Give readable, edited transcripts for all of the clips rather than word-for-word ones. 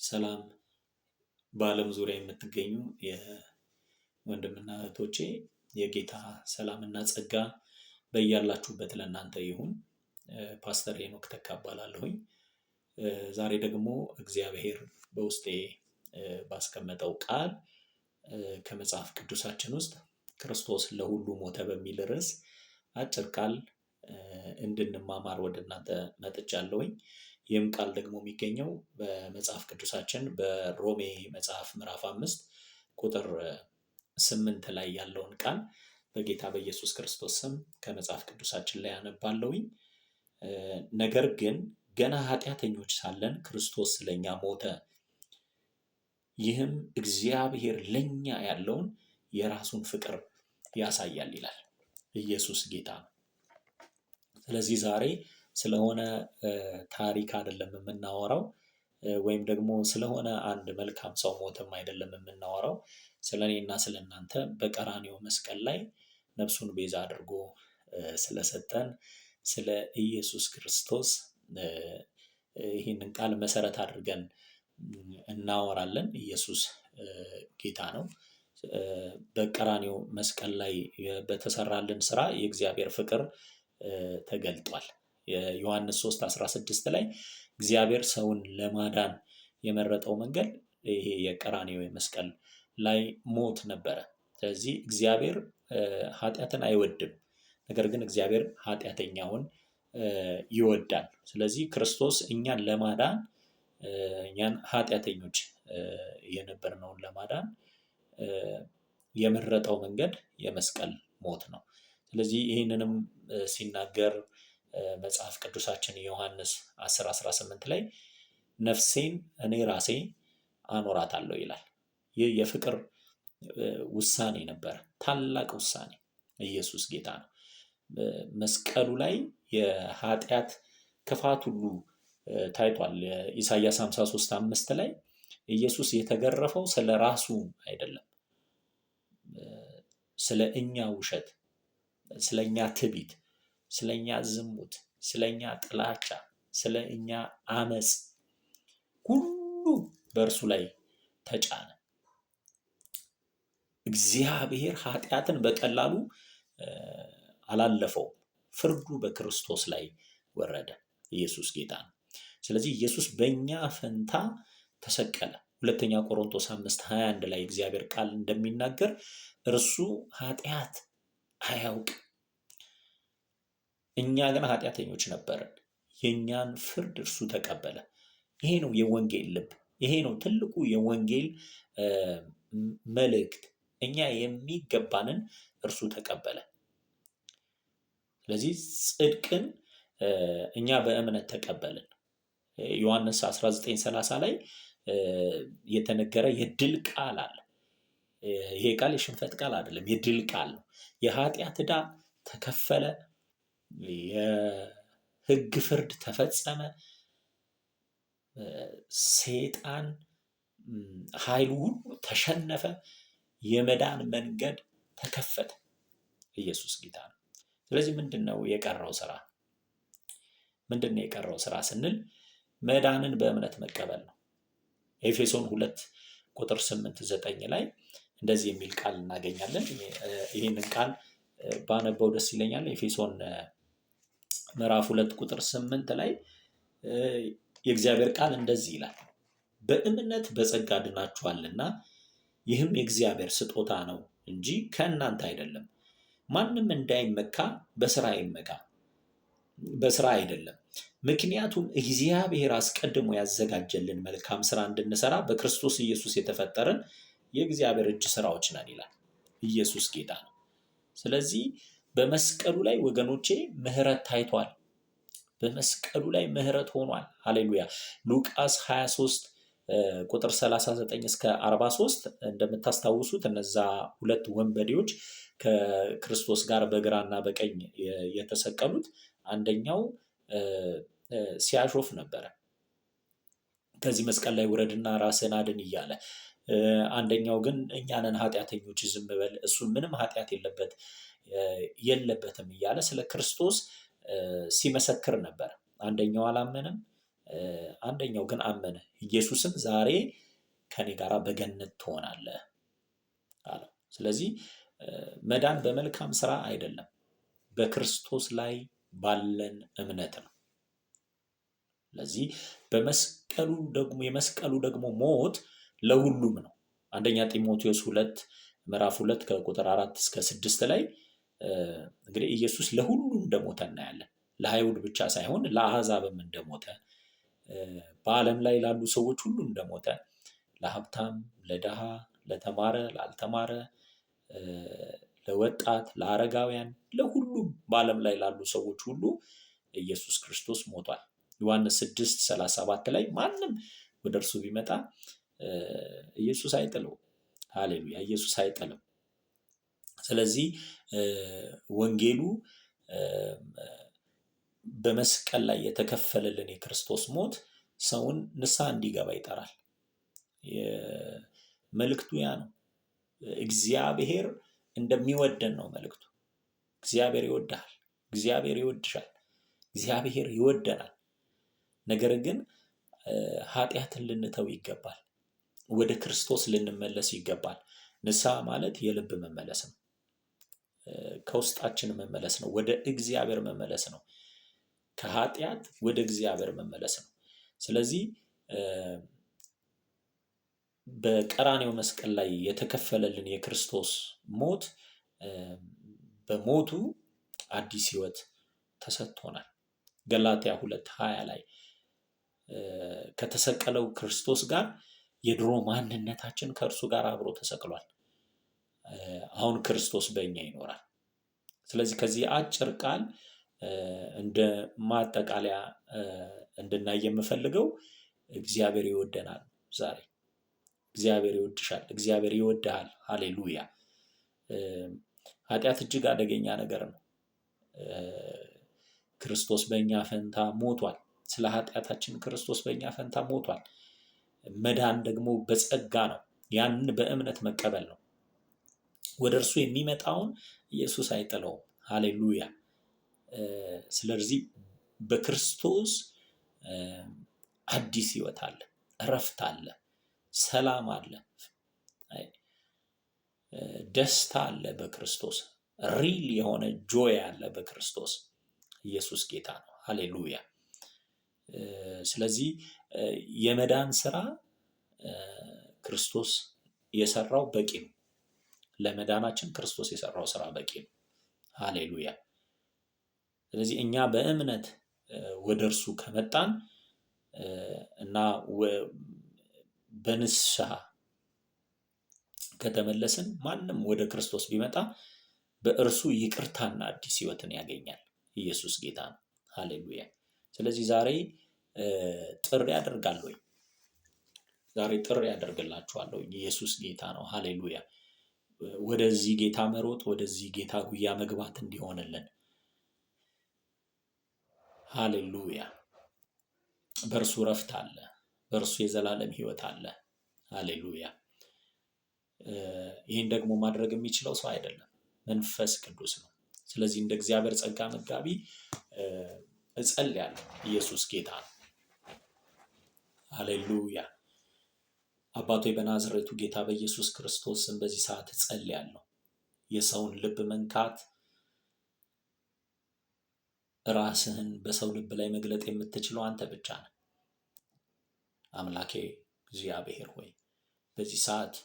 ሰላም በዓለም ዙሪያ የምትገኙ የወንድምና እህቶቼ የጌታ ሰላምና ጸጋ በያላችሁበት ለእናንተ ይሁን። ፓስተር ሄኖክ ተካ እባላለሁኝ። ዛሬ ደግሞ እግዚአብሔር በውስጤ ባስቀመጠው ቃል ከመጽሐፍ ቅዱሳችን ውስጥ ክርስቶስ ለሁሉ ሞተ በሚል ርዕስ አጭር ቃል እንድንማማር ወደ እናንተ መጥቻለሁኝ። ይህም ቃል ደግሞ የሚገኘው በመጽሐፍ ቅዱሳችን በሮሜ መጽሐፍ ምዕራፍ 5 ቁጥር 8 ላይ ያለውን ቃል በጌታ በኢየሱስ ክርስቶስ ስም ከመጽሐፍ ቅዱሳችን ላይ አነባለሁኝ። ነገር ግን ገና ኃጢአተኞች ሳለን ክርስቶስ ስለኛ ሞተ፣ ይህም እግዚአብሔር ለኛ ያለውን የራሱን ፍቅር ያሳያል ይላል። ኢየሱስ ጌታ ነው። ስለዚህ ዛሬ ስለሆነ ታሪክ አይደለም የምናወራው፣ ወይም ደግሞ ስለሆነ አንድ መልካም ሰው ሞትም አይደለም የምናወራው። ስለኔና ስለእናንተ በቀራንዮ መስቀል ላይ ነፍሱን ቤዛ አድርጎ ስለሰጠን ስለ ኢየሱስ ክርስቶስ ይህንን ቃል መሰረት አድርገን እናወራለን። ኢየሱስ ጌታ ነው። በቀራንዮ መስቀል ላይ በተሰራልን ስራ የእግዚአብሔር ፍቅር ተገልጧል። የዮሐንስ 3:16 ላይ እግዚአብሔር ሰውን ለማዳን የመረጠው መንገድ ይሄ የቀራንዮ መስቀል ላይ ሞት ነበረ። ስለዚህ እግዚአብሔር ኃጢአትን አይወድም፣ ነገር ግን እግዚአብሔር ኃጢአተኛውን ይወዳል። ስለዚህ ክርስቶስ እኛን ለማዳን እኛን ኃጢአተኞች የነበርነውን ለማዳን የመረጠው መንገድ የመስቀል ሞት ነው። ስለዚህ ይህንንም ሲናገር መጽሐፍ ቅዱሳችን ዮሐንስ 10:18 ላይ ነፍሴን እኔ ራሴ አኖራታለሁ ይላል። ይህ የፍቅር ውሳኔ ነበር፣ ታላቅ ውሳኔ። ኢየሱስ ጌታ ነው። መስቀሉ ላይ የኃጢአት ክፋት ሁሉ ታይቷል። ኢሳይያስ 53:5 ላይ ኢየሱስ የተገረፈው ስለ ራሱ አይደለም፣ ስለ እኛ ውሸት፣ ስለ እኛ ትዕቢት፣ ስለ እኛ ዝሙት፣ ስለ እኛ ጥላቻ፣ ስለ እኛ አመፅ ሁሉ በእርሱ ላይ ተጫነ። እግዚአብሔር ኃጢአትን በቀላሉ አላለፈውም። ፍርዱ በክርስቶስ ላይ ወረደ። ኢየሱስ ጌታ ነው። ስለዚህ ኢየሱስ በእኛ ፈንታ ተሰቀለ። 2 ቆሮንቶስ 5:21 ላይ እግዚአብሔር ቃል እንደሚናገር እርሱ ኃጢአት አያውቅም፣ እኛ ግን ኃጢአተኞች ነበርን፣ የእኛን ፍርድ እርሱ ተቀበለ። ይሄ ነው የወንጌል ልብ። ይሄ ነው ትልቁ የወንጌል መልእክት። እኛ የሚገባንን እርሱ ተቀበለ። ስለዚህ ጽድቅን እኛ በእምነት ተቀበልን። ዮሐንስ 19:30 ላይ የተነገረ የድል ቃል አለ። ይሄ ቃል የሽንፈት ቃል አይደለም፣ የድል ቃል ነው። የኃጢአት ዕዳ ተከፈለ፣ የሕግ ፍርድ ተፈጸመ፣ ሰይጣን ኃይሉ ሁሉ ተሸነፈ፣ የመዳን መንገድ ተከፈተ። ኢየሱስ ጌታ ነው። ስለዚህ ምንድነው የቀረው ስራ? ምንድነው የቀረው ስራ ስንል መዳንን በእምነት መቀበል ነው። ኤፌሶን 2:8-9 ላይ እንደዚህ የሚል ቃል እናገኛለን። ይህንን ቃል ባነበው ደስ ይለኛል። ኤፌሶን ምዕራፍ 2:8 ላይ የእግዚአብሔር ቃል እንደዚህ ይላል፣ በእምነት በጸጋ ድናችኋልና ይህም የእግዚአብሔር ስጦታ ነው እንጂ ከእናንተ አይደለም፣ ማንም እንዳይመካ በስራ አይመካ፣ በስራ አይደለም። ምክንያቱም እግዚአብሔር አስቀድሞ ያዘጋጀልን መልካም ስራ እንድንሰራ በክርስቶስ ኢየሱስ የተፈጠረን የእግዚአብሔር እጅ ስራዎች ነን ይላል። ኢየሱስ ጌታ ነው። ስለዚህ በመስቀሉ ላይ ወገኖቼ ምህረት ታይቷል። በመስቀሉ ላይ ምህረት ሆኗል። ሃሌሉያ። ሉቃስ 23:39-43 እንደምታስታውሱት እነዛ ሁለት ወንበዴዎች ከክርስቶስ ጋር በግራና በቀኝ የተሰቀሉት፣ አንደኛው ሲያሾፍ ነበረ፣ ከዚህ መስቀል ላይ ውረድና ራስን አድን እያለ፣ አንደኛው ግን እኛንን ኃጢአተኞች ዝም በል፣ እሱ ምንም ኃጢአት የለበትም እያለ ስለ ክርስቶስ ሲመሰክር ነበር። አንደኛው አላመንም፣ አንደኛው ግን አመነ። ኢየሱስም ዛሬ ከኔ ጋር በገነት ትሆናለህ አለው። ስለዚህ መዳን በመልካም ስራ አይደለም፣ በክርስቶስ ላይ ባለን እምነት ነው። ስለዚህ የመስቀሉ ደግሞ ሞት ለሁሉም ነው። አንደኛ ጢሞቴዎስ 2 ምዕራፍ 2 ከቁጥር 4 እስከ 6 ላይ እንግዲህ ኢየሱስ ለሁሉም እንደሞተ እናያለን። ለአይሁድ ብቻ ሳይሆን ለአሕዛብም እንደሞተ፣ በዓለም ላይ ላሉ ሰዎች ሁሉ እንደሞተ፣ ለሀብታም፣ ለድሃ፣ ለተማረ፣ ላልተማረ፣ ለወጣት፣ ለአረጋውያን፣ ለሁሉም በዓለም ላይ ላሉ ሰዎች ሁሉ ኢየሱስ ክርስቶስ ሞቷል። ዮሐንስ 6:37 ላይ ማንም ወደ እርሱ ቢመጣ ኢየሱስ አይጥለው። ሃሌሉያ! ኢየሱስ አይጥልም። ስለዚህ ወንጌሉ በመስቀል ላይ የተከፈለልን የክርስቶስ ሞት ሰውን ንስሐ እንዲገባ ይጠራል። መልእክቱ ያ ነው። እግዚአብሔር እንደሚወደን ነው መልእክቱ። እግዚአብሔር ይወድሃል፣ እግዚአብሔር ይወድሻል፣ እግዚአብሔር ይወደናል። ነገር ግን ኃጢአትን ልንተው ይገባል። ወደ ክርስቶስ ልንመለስ ይገባል። ንስሐ ማለት የልብ መመለስ ነው። ከውስጣችን መመለስ ነው። ወደ እግዚአብሔር መመለስ ነው። ከኃጢአት ወደ እግዚአብሔር መመለስ ነው። ስለዚህ በቀራንዮ መስቀል ላይ የተከፈለልን የክርስቶስ ሞት በሞቱ አዲስ ሕይወት ተሰጥቶናል። ገላትያ 2:20 ላይ ከተሰቀለው ክርስቶስ ጋር የድሮ ማንነታችን ከእርሱ ጋር አብሮ ተሰቅሏል። አሁን ክርስቶስ በእኛ ይኖራል። ስለዚህ ከዚህ አጭር ቃል እንደ ማጠቃለያ እንድናይ የምፈልገው እግዚአብሔር ይወደናል። ዛሬ እግዚአብሔር ይወድሻል፣ እግዚአብሔር ይወድሃል። ሃሌሉያ! ኃጢአት እጅግ አደገኛ ነገር ነው። ክርስቶስ በእኛ ፈንታ ሞቷል። ስለ ኃጢአታችን ክርስቶስ በእኛ ፈንታ ሞቷል። መዳን ደግሞ በጸጋ ነው። ያንን በእምነት መቀበል ነው። ወደ እርሱ የሚመጣውን ኢየሱስ አይጥለውም። ሃሌሉያ! ስለዚህ በክርስቶስ አዲስ ሕይወት አለ፣ እረፍት አለ፣ ሰላም አለ፣ ደስታ አለ በክርስቶስ። ሪል የሆነ ጆይ አለ በክርስቶስ። ኢየሱስ ጌታ ነው። ሃሌሉያ! ስለዚህ የመዳን ስራ ክርስቶስ የሰራው በቂ ነው። ለመዳናችን ክርስቶስ የሰራው ስራ በቂ ነው። ሃሌሉያ! ስለዚህ እኛ በእምነት ወደ እርሱ ከመጣን እና በንስሐ ከተመለስን ማንም ወደ ክርስቶስ ቢመጣ በእርሱ ይቅርታና አዲስ ሕይወትን ያገኛል። ኢየሱስ ጌታ ነው። ሃሌሉያ! ስለዚህ ዛሬ ጥሪ አደርጋለሁ። ዛሬ ጥሪ አደርግላችኋለሁ። ኢየሱስ ጌታ ነው። ሃሌሉያ! ወደዚህ ጌታ መሮጥ፣ ወደዚህ ጌታ ጉያ መግባት እንዲሆንልን። ሃሌሉያ! በእርሱ ረፍት አለ፣ በእርሱ የዘላለም ሕይወት አለ። ሃሌሉያ! ይህን ደግሞ ማድረግ የሚችለው ሰው አይደለም፣ መንፈስ ቅዱስ ነው። ስለዚህ እንደ እግዚአብሔር ጸጋ መጋቢ እጸልያለሁ። ኢየሱስ ጌታ ነው። ሃሌሉያ! አባቶ በናዝሬቱ ጌታ በኢየሱስ ክርስቶስ ስም በዚህ ሰዓት እጸልያለሁ። የሰውን ልብ መንካት፣ ራስህን በሰው ልብ ላይ መግለጥ የምትችለው አንተ ብቻ ነህ። አምላኬ እግዚአብሔር ሆይ በዚህ ሰዓት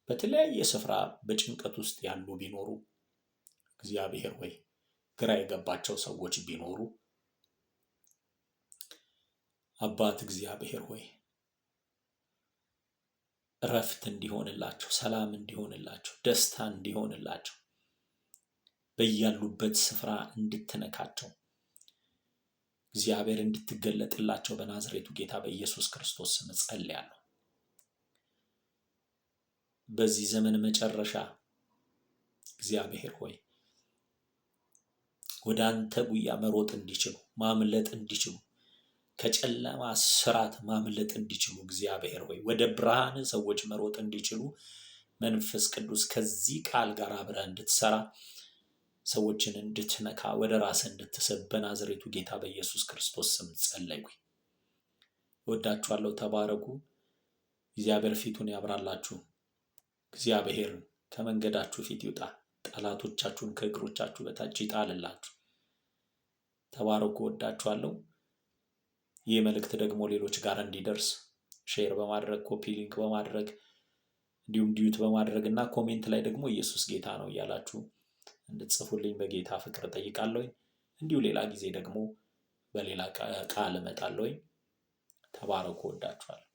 በተለያየ ስፍራ በጭንቀት ውስጥ ያሉ ቢኖሩ፣ እግዚአብሔር ሆይ ግራ የገባቸው ሰዎች ቢኖሩ፣ አባት እግዚአብሔር ሆይ እረፍት እንዲሆንላቸው፣ ሰላም እንዲሆንላቸው፣ ደስታ እንዲሆንላቸው በያሉበት ስፍራ እንድትነካቸው እግዚአብሔር እንድትገለጥላቸው በናዝሬቱ ጌታ በኢየሱስ ክርስቶስ ስም ጸልያለሁ። በዚህ ዘመን መጨረሻ እግዚአብሔር ሆይ ወደ አንተ ጉያ መሮጥ እንዲችሉ፣ ማምለጥ እንዲችሉ፣ ከጨለማ ስራት ማምለጥ እንዲችሉ እግዚአብሔር ሆይ ወደ ብርሃን ሰዎች መሮጥ እንዲችሉ መንፈስ ቅዱስ ከዚህ ቃል ጋር አብረህ እንድትሰራ፣ ሰዎችን እንድትነካ፣ ወደ ራስህ እንድትስብ በናዝሬቱ ጌታ በኢየሱስ ክርስቶስ ስም ጸለይኩኝ። እወዳችኋለሁ። ተባረኩ። እግዚአብሔር ፊቱን ያብራላችሁ። እግዚአብሔር ከመንገዳችሁ ፊት ይውጣ። ጠላቶቻችሁን ከእግሮቻችሁ በታች ይጣልላችሁ። ተባረኩ። እወዳችኋለሁ። ይህ መልእክት ደግሞ ሌሎች ጋር እንዲደርስ ሼር በማድረግ ኮፒ ሊንክ በማድረግ እንዲሁም ዲዩት በማድረግ እና ኮሜንት ላይ ደግሞ ኢየሱስ ጌታ ነው እያላችሁ እንድትጽፉልኝ በጌታ ፍቅር ጠይቃለሁ። እንዲሁ ሌላ ጊዜ ደግሞ በሌላ ቃል እመጣለሁ። ተባረኩ። እወዳችኋለሁ።